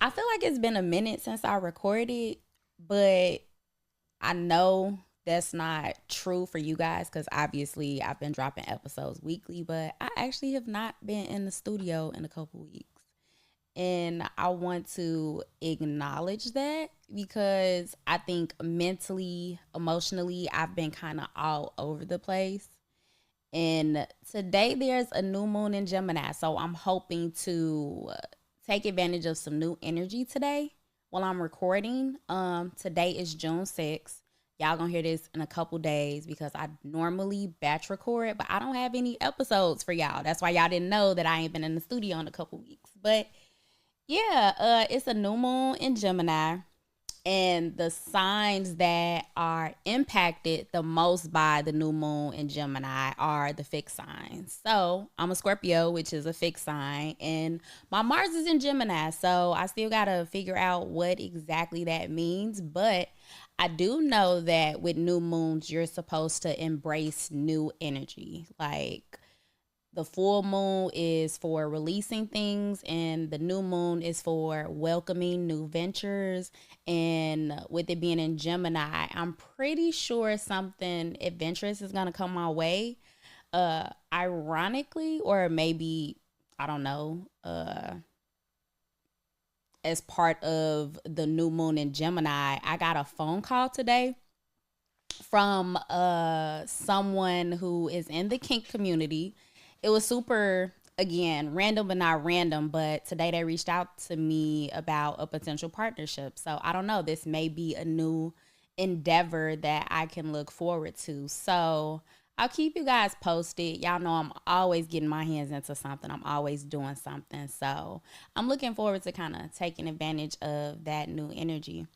I feel like it's been a minute since I recorded, but I know that's not true for you guys because obviously I've been dropping episodes weekly, but I actually have not been in the studio in a couple weeks. And I want to acknowledge that because I think mentally, emotionally, I've been kind of all over the place. And today there's a new moon in Gemini. So I'm hoping to take advantage of some new energy today while I'm recording. Today is June 6th. Y'all gonna hear this in a couple days because I normally batch record, but I don't have any episodes for y'all. That's why y'all didn't know that I ain't been in the studio in a couple weeks. But yeah, it's a new moon in Gemini, and the signs that are impacted the most by the new moon in Gemini are the fixed signs. So I'm a Scorpio, which is a fixed sign, and my Mars is in Gemini. So I still got to figure out what exactly that means. But I do know that with new moons, you're supposed to embrace new energy. Like the full moon is for releasing things and the new moon is for welcoming new ventures, and with it being in Gemini, I'm pretty sure something adventurous is going to come my way, ironically, or maybe I don't know, as part of the new moon in Gemini. I got a phone call today from someone who is in the kink community. It was super, again, random but not random, but today they reached out to me about a potential partnership. So I don't know, this may be a new endeavor that I can look forward to. So I'll keep you guys posted. Y'all know I'm always getting my hands into something. I'm always doing something. So I'm looking forward to kind of taking advantage of that new energy.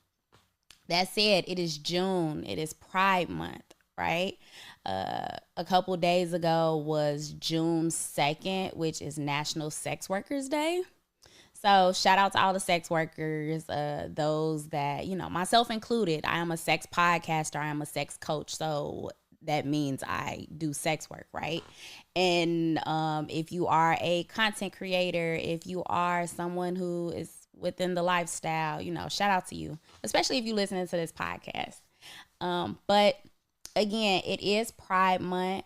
That said, it is June. It is Pride Month, right? A couple days ago was June 2nd, which is National Sex Workers Day. So shout out to all the sex workers, those that, myself included. I am a sex podcaster. I am a sex coach. So that means I do sex work, right? And if you are a content creator, if you are someone who is within the lifestyle, shout out to you, especially if you're listening to this podcast. But again, it is Pride Month.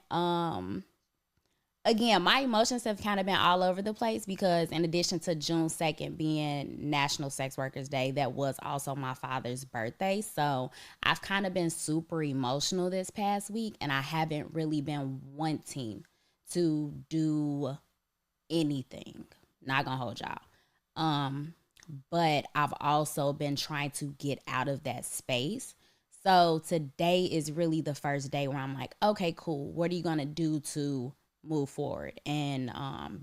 Again, my emotions have kind of been all over the place because in addition to June 2nd being National Sex Workers Day, that was also my father's birthday. So I've kind of been super emotional this past week and I haven't really been wanting to do anything. Not gonna hold y'all. Um, but I've also been trying to get out of that space. So today is really the first day where I'm like, okay, cool. What are you gonna do to move forward and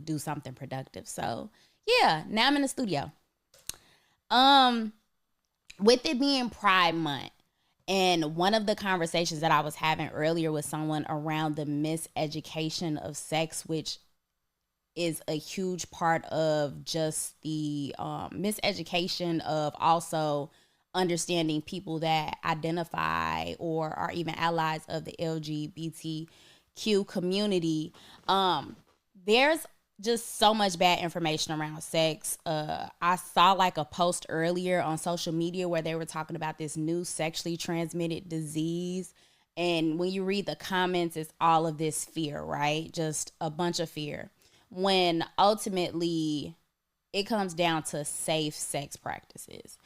do something productive? So yeah, now I'm in the studio. Um, with it being Pride Month, and one of the conversations that I was having earlier with someone around the miseducation of sex, which is a huge part of just the miseducation of also understanding people that identify or are even allies of the LGBTQ community. There's just so much bad information around sex. I saw like a post earlier on social media where they were talking about this new sexually transmitted disease. And when you read the comments, it's all of this fear, right? Just a bunch of fear. When ultimately it comes down to safe sex practices,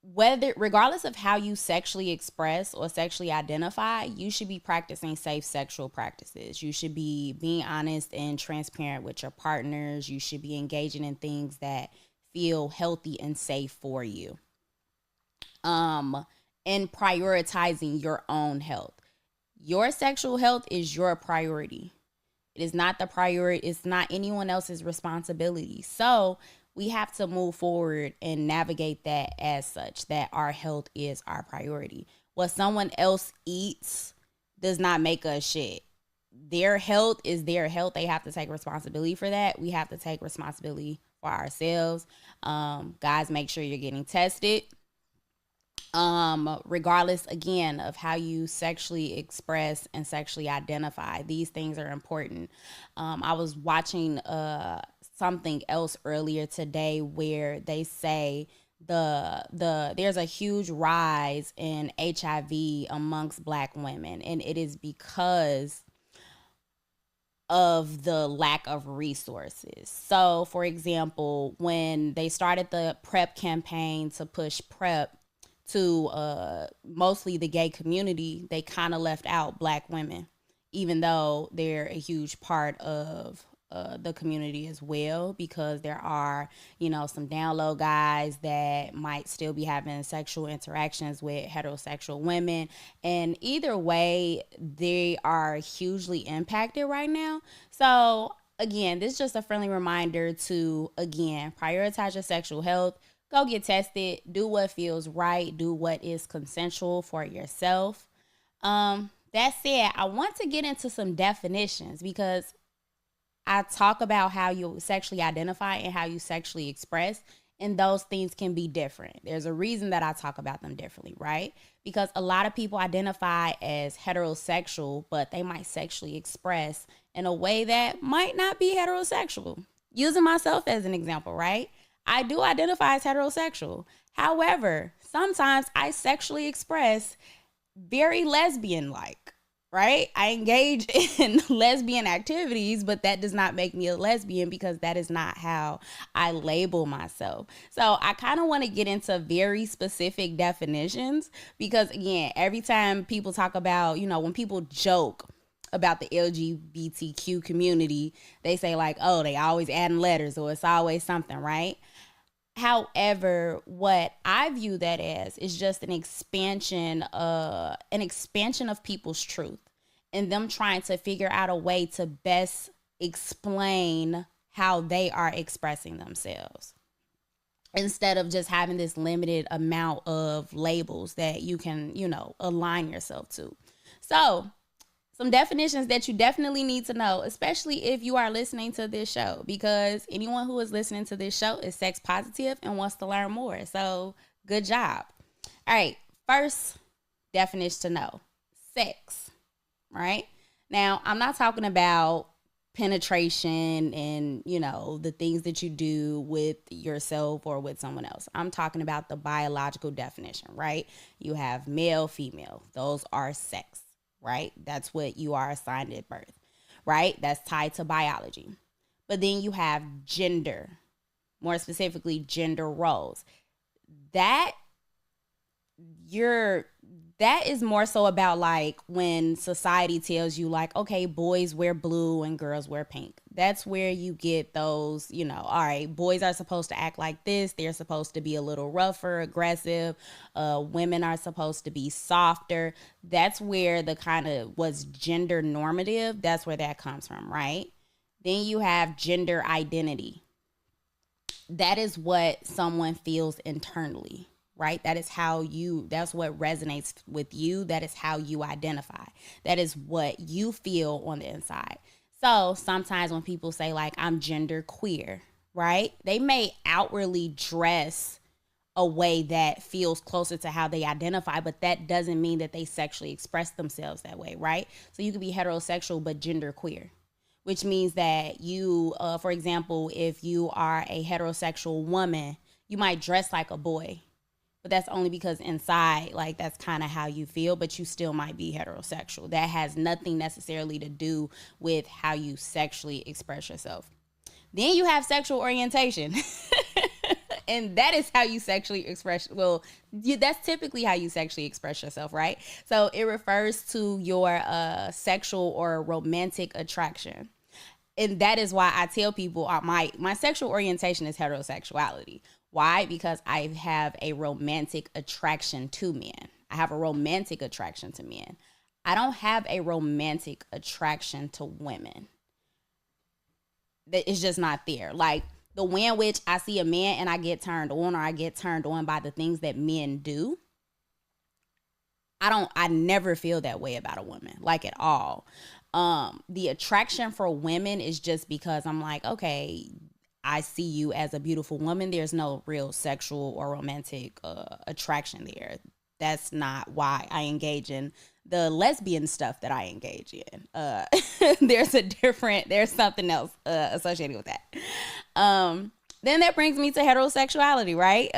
whether regardless of how you sexually express or sexually identify, you should be practicing safe sexual practices. You should be being honest and transparent with your partners. You should be engaging in things that feel healthy and safe for you. Um and prioritizing your own health. Your sexual health is your priority. It is not the priority, it's not anyone else's responsibility. So we have to move forward and navigate that as such, that our health is our priority. What someone else eats does not make us shit. Their health is their health. They have to take responsibility for that. We have to take responsibility for ourselves. Guys, make sure you're getting tested. Regardless again of how you sexually express and sexually identify, these things are important. I was watching something else earlier today where they say there's a huge rise in HIV amongst Black women, and it is because of the lack of resources. So, for example, when they started the PrEP campaign to push PrEP to mostly the gay community, they kind of left out Black women, even though they're a huge part of the community as well, because there are, some down low guys that might still be having sexual interactions with heterosexual women. And either way, they are hugely impacted right now. So, again, this is just a friendly reminder to, again, prioritize your sexual health. Go get tested. Do what feels right. Do what is consensual for yourself. That said, I want to get into some definitions because I talk about how you sexually identify and how you sexually express, and those things can be different. There's a reason that I talk about them differently, right? Because a lot of people identify as heterosexual, but they might sexually express in a way that might not be heterosexual. Using myself as an example, right? I do identify as heterosexual. However, sometimes I sexually express very lesbian like, right? I engage in lesbian activities, but that does not make me a lesbian because that is not how I label myself. So I kind of want to get into very specific definitions because, again, every time people talk about, when people joke about the LGBTQ community, they say like, oh, they always adding letters or it's always something, right? However, what I view that as is just an expansion of people's truth and them trying to figure out a way to best explain how they are expressing themselves instead of just having this limited amount of labels that you can, align yourself to. So, some definitions that you definitely need to know, especially if you are listening to this show, because anyone who is listening to this show is sex positive and wants to learn more. So, good job. All right, first definition to know: sex, right? Now, I'm not talking about penetration and, the things that you do with yourself or with someone else. I'm talking about the biological definition, right? You have male, female. Those are sex. Right? That's what you are assigned at birth, right? That's tied to biology. But then you have gender, more specifically gender roles. That is more so about like when society tells you like, okay, boys wear blue and girls wear pink. That's where you get those, all right, boys are supposed to act like this. They're supposed to be a little rougher, aggressive. Women are supposed to be softer. That's where the kind of was gender normative. That's where that comes from, right? Then you have gender identity. That is what someone feels internally, right? That's what resonates with you. That is how you identify. That is what you feel on the inside. So sometimes when people say like, I'm gender queer, right? They may outwardly dress a way that feels closer to how they identify, but that doesn't mean that they sexually express themselves that way, right? So you could be heterosexual, but gender queer, which means that you, for example, if you are a heterosexual woman, you might dress like a boy, but that's only because inside, like, that's kind of how you feel, but you still might be heterosexual. That has nothing necessarily to do with how you sexually express yourself. Then you have sexual orientation. And that is how you sexually express. Well, that's typically how you sexually express yourself, right? So it refers to your sexual or romantic attraction. And that is why I tell people my sexual orientation is heterosexuality. Why? Because I have a romantic attraction to men. I have a romantic attraction to men. I don't have a romantic attraction to women. That is just not there. Like the way in which I see a man and I get turned on, or I get turned on by the things that men do, I never feel that way about a woman, like at all. The attraction for women is just because I'm like, okay, I see you as a beautiful woman. There's no real sexual or romantic attraction there. That's not why I engage in the lesbian stuff that I engage in. There's something else associated with that. Then that brings me to heterosexuality, right?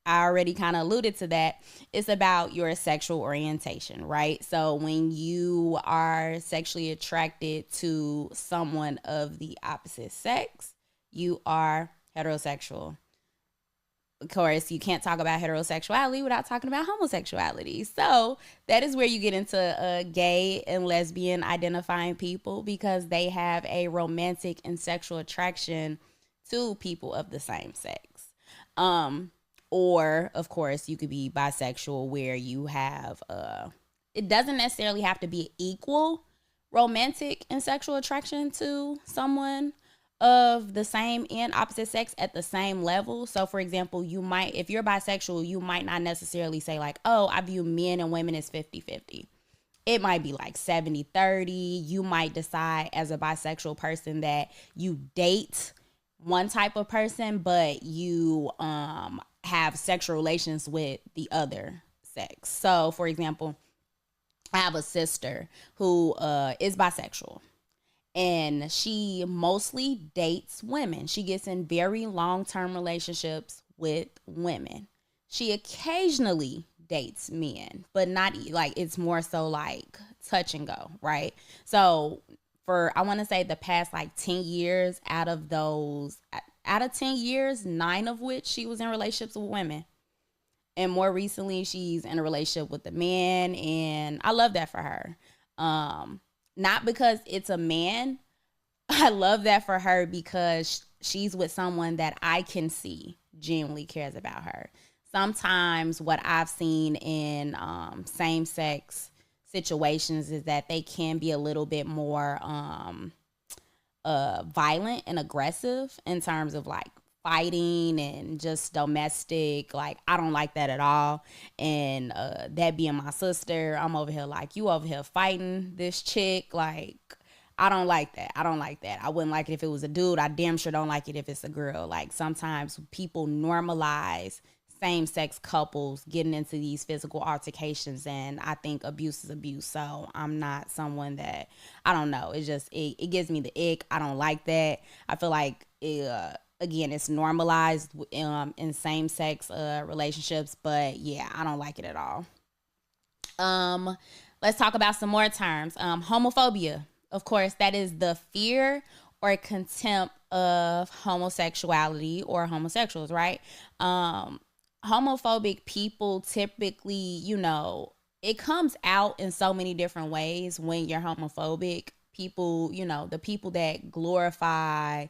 I already kind of alluded to that. It's about your sexual orientation, right? So when you are sexually attracted to someone of the opposite sex, you are heterosexual. Of course, you can't talk about heterosexuality without talking about homosexuality. So that is where you get into gay and lesbian identifying people, because they have a romantic and sexual attraction to people of the same sex. Or, of course, you could be bisexual, where you have, it doesn't necessarily have to be equal romantic and sexual attraction to someone of the same and opposite sex at the same level. So, for example, if you're bisexual, you might not necessarily say like, oh, I view men and women as 50-50. It might be like 70-30. You might decide as a bisexual person that you date one type of person, but you have sexual relations with the other sex. So, for example, I have a sister who is bisexual, and she mostly dates women. She gets in very long-term relationships with women. She occasionally dates men, but not like, it's more so like touch and go, right? So for, I want to say, the past like 10 years, out of 10 years, 9 of which she was in relationships with women. And more recently, she's in a relationship with a man, and I love that for her. Not because it's a man. I love that for her because she's with someone that I can see genuinely cares about her. Sometimes what I've seen in same-sex situations is that they can be a little bit more violent and aggressive in terms of like fighting and just domestic. Like, I don't like that at all. And that being my sister, I'm over here like, you over here fighting this chick. Like, I don't like that. I don't like that. I wouldn't like it if it was a dude. I damn sure don't like it if it's a girl. Like, sometimes people normalize same-sex couples getting into these physical altercations, and I think abuse is abuse. So I'm not someone that, I don't know, it gives me the ick. I don't like that. I feel like again, it's normalized in same-sex relationships, but yeah, I don't like it at all. Let's talk about some more terms. Homophobia, of course, that is the fear or contempt of homosexuality or homosexuals, right? Homophobic people typically, it comes out in so many different ways when you're homophobic. People, the people that glorify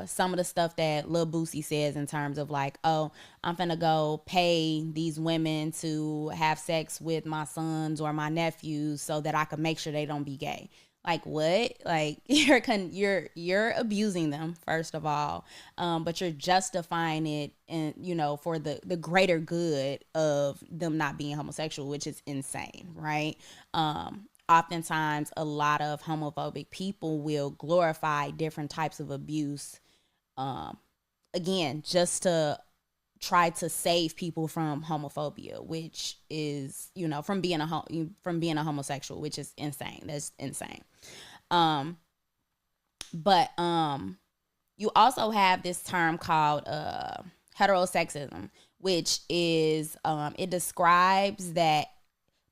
some of the stuff that Lil Boosie says in terms of like, oh, I'm finna go pay these women to have sex with my sons or my nephews so that I can make sure they don't be gay. Like, what? Like, you're abusing them, first of all, but you're justifying it, and for the greater good of them not being homosexual, which is insane, right? Oftentimes, a lot of homophobic people will glorify different types of abuse, again, just to try to save people from homophobia, which is, from being a homosexual, which is insane. That's insane. But you also have this term called heterosexism, which is it describes that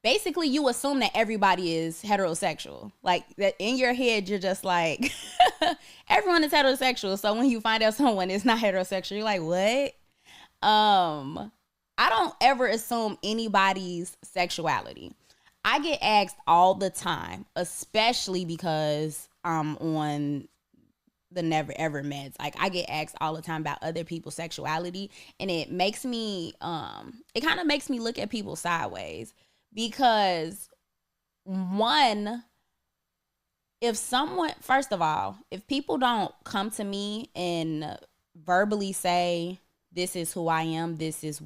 basically you assume that everybody is heterosexual. Like, that in your head, you're just like, everyone is heterosexual. So when you find out someone is not heterosexual, you're like, what? I don't ever assume anybody's sexuality. I get asked all the time, especially because I'm on the Never Ever meds. Like, I get asked all the time about other people's sexuality, and it makes me, it kind of makes me look at people sideways, because one, first of all, if people don't come to me and verbally say, this is who I am, this is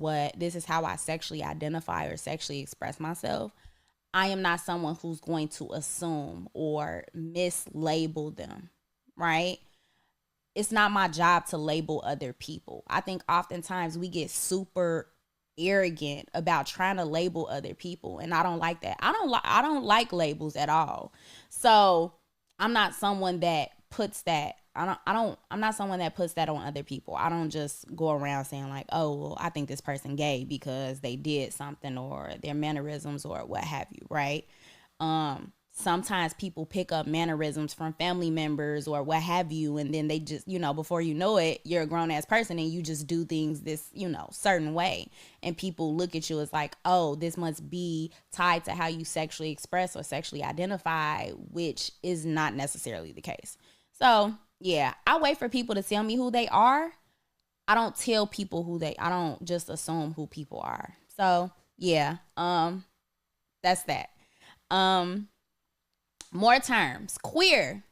how I sexually identify or sexually express myself, I am not someone who's going to assume or mislabel them, right? It's not my job to label other people. I think oftentimes we get super arrogant about trying to label other people, and I don't like that. I don't like labels at all. So I'm not someone that puts that. I'm not someone that puts that on other people. I don't just go around saying like, oh, well, I think this person gay because they did something or their mannerisms or what have you, right? Sometimes people pick up mannerisms from family members or what have you, and then they just, before you know it, you're a grown ass person and you just do things this, certain way. And people look at you as like, oh, this must be tied to how you sexually express or sexually identify, which is not necessarily the case. So, yeah, I wait for people to tell me who they are. I don't tell people I don't just assume who people are. So, yeah, that's that. Um, More terms. Queer.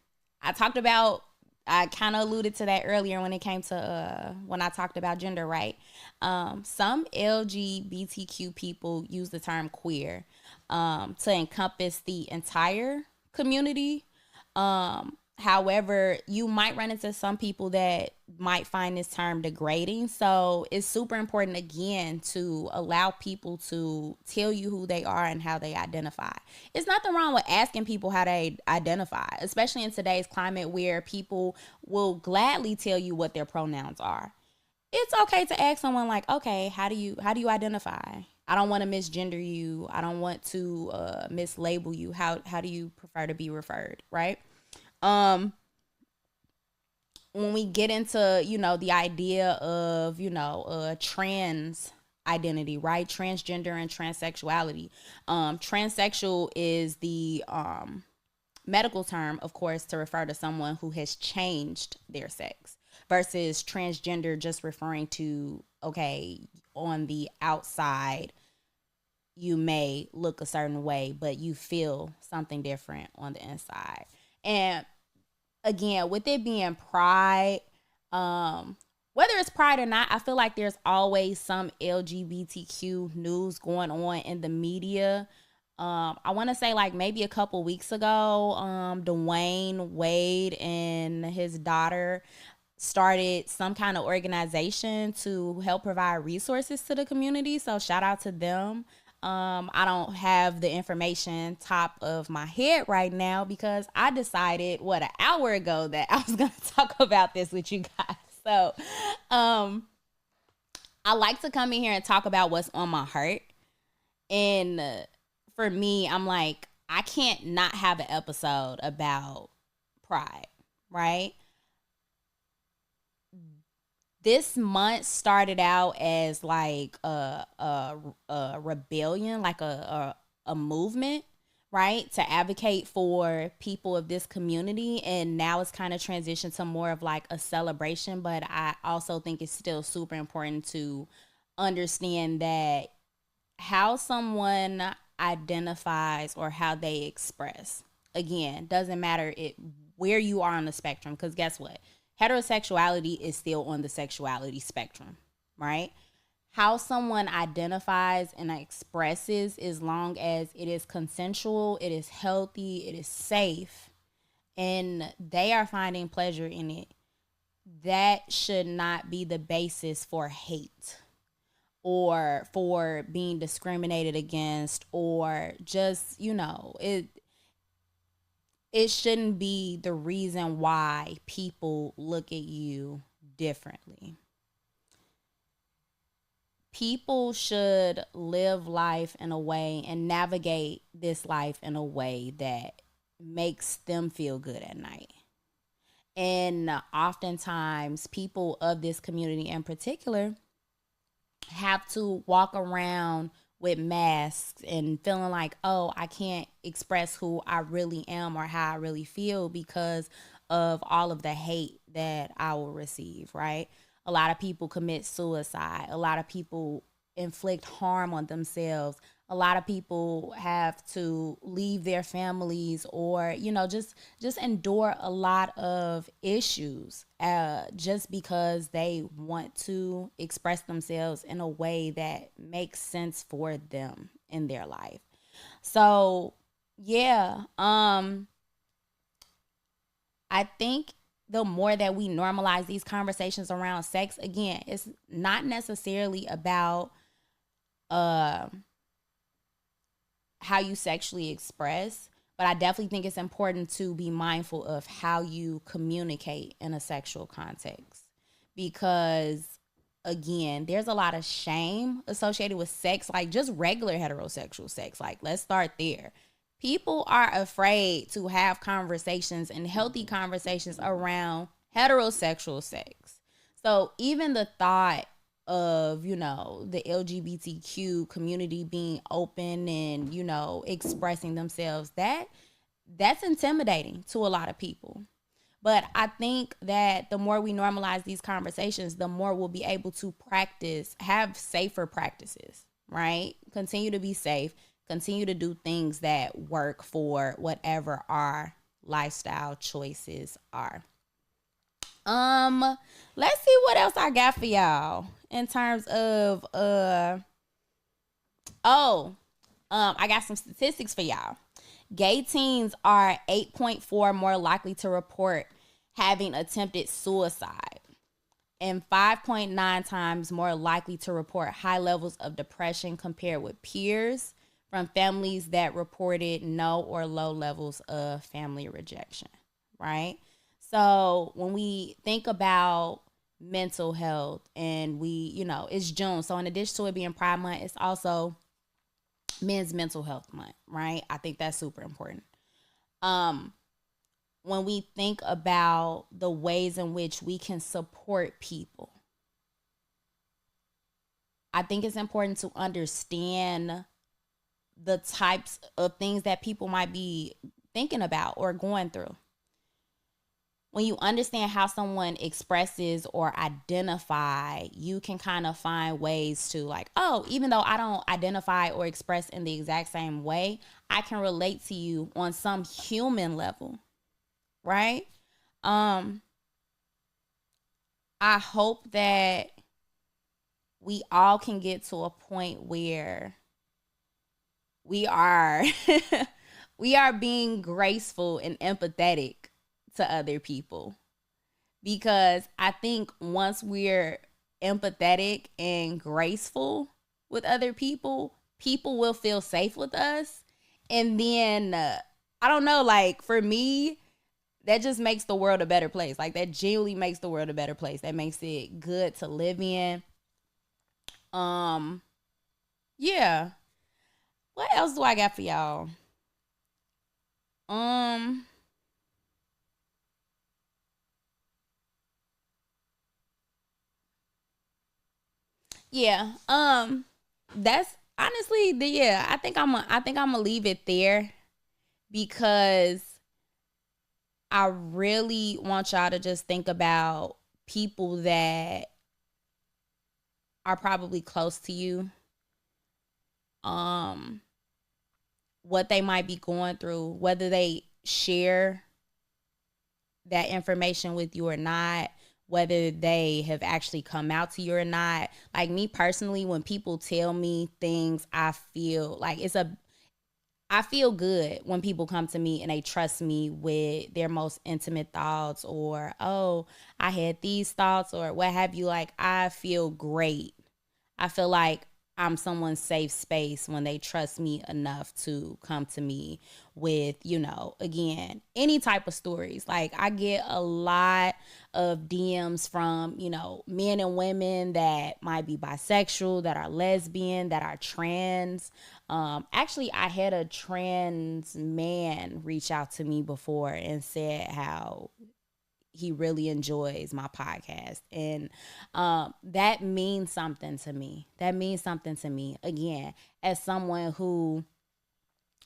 I kind of alluded to that earlier when it came to when I talked about gender, right? Some LGBTQ people use the term queer to encompass the entire community. However, you might run into some people that might find this term degrading. So it's super important, again, to allow people to tell you who they are and how they identify. It's nothing wrong with asking people how they identify, especially in today's climate where people will gladly tell you what their pronouns are. It's okay to ask someone like, okay, how do you identify? I don't want to misgender you. I don't want to mislabel you. How do you prefer to be referred, right? um when we get into the idea of trans identity, right? Transgender and transsexuality. Transsexual is the medical term, of course, to refer to someone who has changed their sex, versus transgender just referring to, okay, on the outside you may look a certain way but you feel something different on the inside. And again, with it being Pride, whether it's Pride or not, I feel like there's always some LGBTQ news going on in the media. I want to say like maybe a couple weeks ago, Dwayne Wade and his daughter started some kind of organization to help provide resources to the community. So shout out to them. I don't have the information top of my head right now because I decided an hour ago that I was going to talk about this with you guys. So, I like to come in here and talk about what's on my heart. And for me, I'm like, I can't not have an episode about pride, right? This month started out as like a rebellion, like a movement, right, to advocate for people of this community, and now it's kind of transitioned to more of like a celebration. But I also think it's still super important to understand that how someone identifies or how they express, again, doesn't matter where you are on the spectrum, because guess what, heterosexuality is still on the sexuality spectrum, right? How someone identifies and expresses, as long as it is consensual, it is healthy, it is safe, and they are finding pleasure in it, that should not be the basis for hate or for being discriminated against, or just, it shouldn't be the reason why people look at you differently. People should live life in a way and navigate this life in a way that makes them feel good at night. And oftentimes, people of this community in particular have to walk around with masks and feeling like, oh, I can't express who I really am or how I really feel because of all of the hate that I will receive, right? A lot of people commit suicide. A lot of people inflict harm on themselves. A lot of people have to leave their families, or just endure a lot of issues just because they want to express themselves in a way that makes sense for them in their life. So yeah, I think the more that we normalize these conversations around sex, again, it's not necessarily about uh, how you sexually express, but I definitely think it's important to be mindful of how you communicate in a sexual context. Because again, there's a lot of shame associated with sex, like just regular heterosexual sex. Like, let's start there. People are afraid to have conversations and healthy conversations around heterosexual sex. So even the thought of, the LGBTQ community being open and, expressing themselves, that's intimidating to a lot of people. But I think that the more we normalize these conversations, the more we'll be able to have safer practices, right? Continue to be safe, continue to do things that work for whatever our lifestyle choices are. Let's see what else I got for y'all in terms of I got some statistics for y'all. Gay teens are 8.4 more likely to report having attempted suicide and 5.9 times more likely to report high levels of depression compared with peers from families that reported no or low levels of family rejection, right? So when we think about mental health and it's June. So in addition to it being Pride Month, it's also Men's Mental Health Month, right? I think that's super important. When we think about the ways in which we can support people, I think it's important to understand the types of things that people might be thinking about or going through. When you understand how someone expresses or identify, you can kind of find ways to even though I don't identify or express in the exact same way, I can relate to you on some human level, right? I hope that we all can get to a point where we are we are being graceful and empathetic to other people, because I think once we're empathetic and graceful with other people, people will feel safe with us. And then I don't know, like for me, that just makes the world a better place. Like that genuinely makes the world a better place. That makes it good to live in. Yeah. What else do I got for y'all? Um yeah. That's honestly I think I'm gonna leave it there, because I really want y'all to just think about people that are probably close to you. Um what they might be going through, whether they share that information with you or not, whether they have actually come out to you or not. Like me personally, when people tell me things, I feel good when people come to me and they trust me with their most intimate thoughts, or, oh, I had these thoughts, or what have you. Like, I feel great. I feel like I'm someone's safe space when they trust me enough to come to me with, again, any type of stories. Like, I get a lot of DMs from, men and women that might be bisexual, that are lesbian, that are trans. Actually, I had a trans man reach out to me before and said how he really enjoys my podcast, and that means something to me. That means something to me, again, as someone who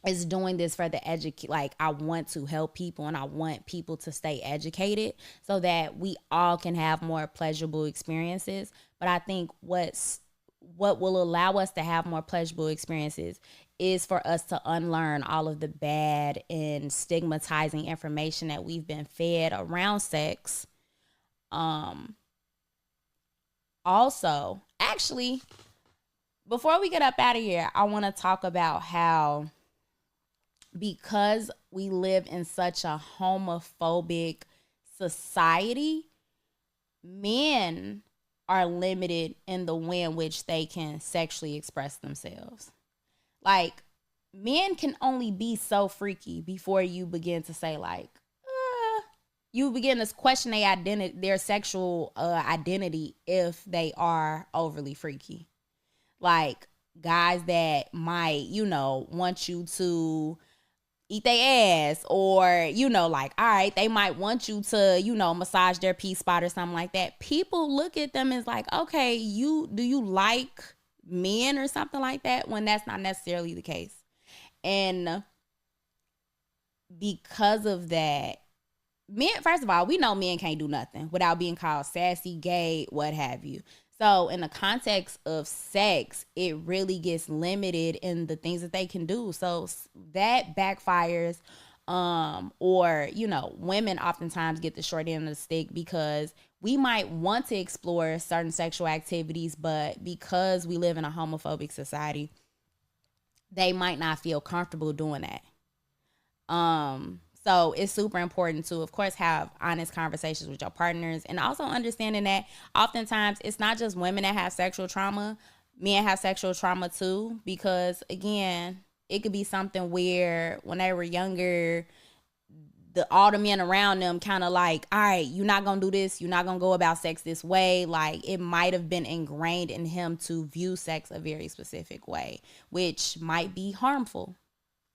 is doing this for the like, I want to help people and I want people to stay educated so that we all can have more pleasurable experiences. But I think what will allow us to have more pleasurable experiences is for us to unlearn all of the bad and stigmatizing information that we've been fed around sex. Also, actually, before we get up out of here, I want to talk about how, because we live in such a homophobic society, men are limited in the way in which they can sexually express themselves. Like, men can only be so freaky before you begin to say, like, you begin to question their identity, their sexual identity, if they are overly freaky. Like, guys that might, want you to eat their ass, or, like, all right, they might want you to, massage their P spot or something like that. People look at them as like, okay, do you like men or something like that, when that's not necessarily the case. And because of that, men, first of all, we know men can't do nothing without being called sassy, gay, what have you. So in the context of sex, it really gets limited in the things that they can do. So that backfires. Or, women oftentimes get the short end of the stick, because we might want to explore certain sexual activities, but because we live in a homophobic society, they might not feel comfortable doing that. So it's super important to, of course, have honest conversations with your partners, and also understanding that oftentimes it's not just women that have sexual trauma. Men have sexual trauma too, because again, it could be something where when they were younger, all the men around them kind of like, all right, you're not going to do this. You're not going to go about sex this way. Like, it might have been ingrained in him to view sex a very specific way, which might be harmful.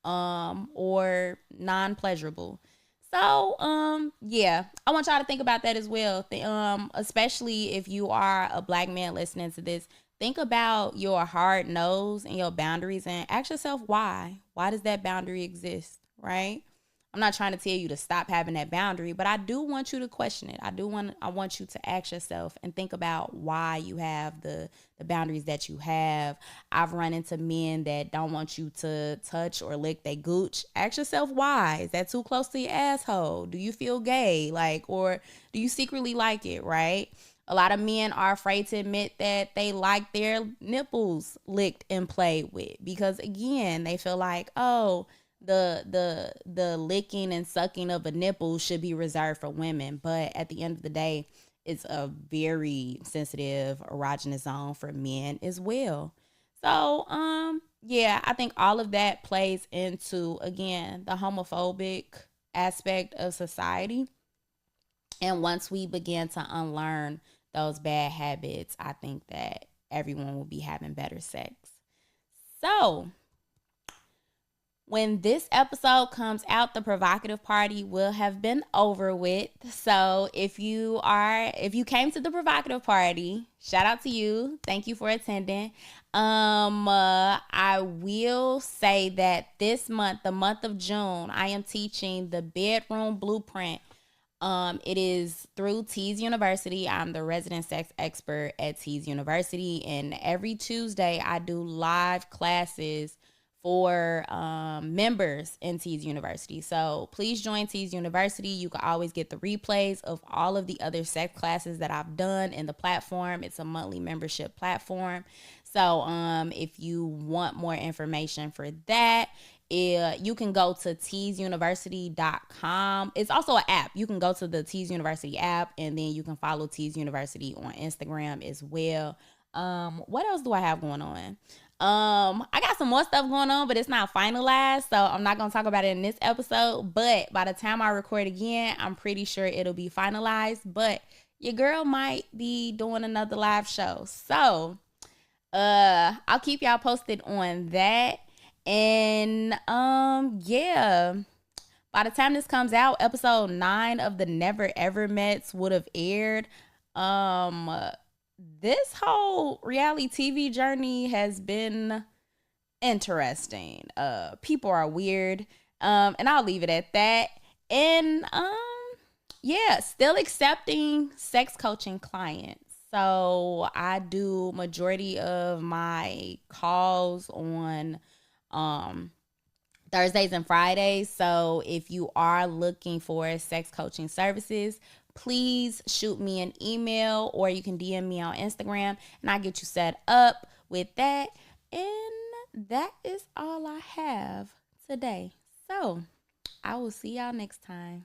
Or non-pleasurable. So, yeah, I want y'all to think about that as well. Especially if you are a black man listening to this, think about your hard nose and your boundaries, and ask yourself why. Why does that boundary exist, right? I'm not trying to tell you to stop having that boundary, but I do want you to question it. I want you to ask yourself and think about why you have the boundaries that you have. I've run into men that don't want you to touch or lick their gooch. Ask yourself why. Is that too close to your asshole? Do you feel gay? Like, or do you secretly like it, right? A lot of men are afraid to admit that they like their nipples licked and played with, because again, they feel like, oh, the licking and sucking of a nipple should be reserved for women. But at the end of the day, it's a very sensitive erogenous zone for men as well. So yeah, I think all of that plays into, again, the homophobic aspect of society. And once we begin to unlearn those bad habits, I think that everyone will be having better sex. So when this episode comes out, the provocative party will have been over with. So if you came to the provocative party, shout out to you. Thank you for attending. I will say that this month, the month of June, I am teaching the bedroom blueprint. It is through Tees University. I'm the resident sex expert at Tees University, and every Tuesday I do live classes for members in Tees University. So please join Tees University. You can always get the replays of all of the other sex classes that I've done in the platform. It's a monthly membership platform. So if you want more information for that, you can go to teesuniversity.com. It's also an app. You can go to the Tees University app, and then you can follow Tees University on Instagram as well. What else do I have going on? I got some more stuff going on, but it's not finalized, so I'm not gonna talk about it in this episode. But by the time I record again, I'm pretty sure it'll be finalized. But your girl might be doing another live show, so I'll keep y'all posted on that. And yeah, by the time this comes out, episode 9 of the Never Ever Mets would have aired. This whole reality TV journey has been interesting. People are weird. And I'll leave it at that. And yeah, still accepting sex coaching clients. So I do majority of my calls on Thursdays and Fridays. So if you are looking for sex coaching services, please shoot me an email, or you can DM me on Instagram, and I'll get you set up with that. And that is all I have today. So I will see y'all next time.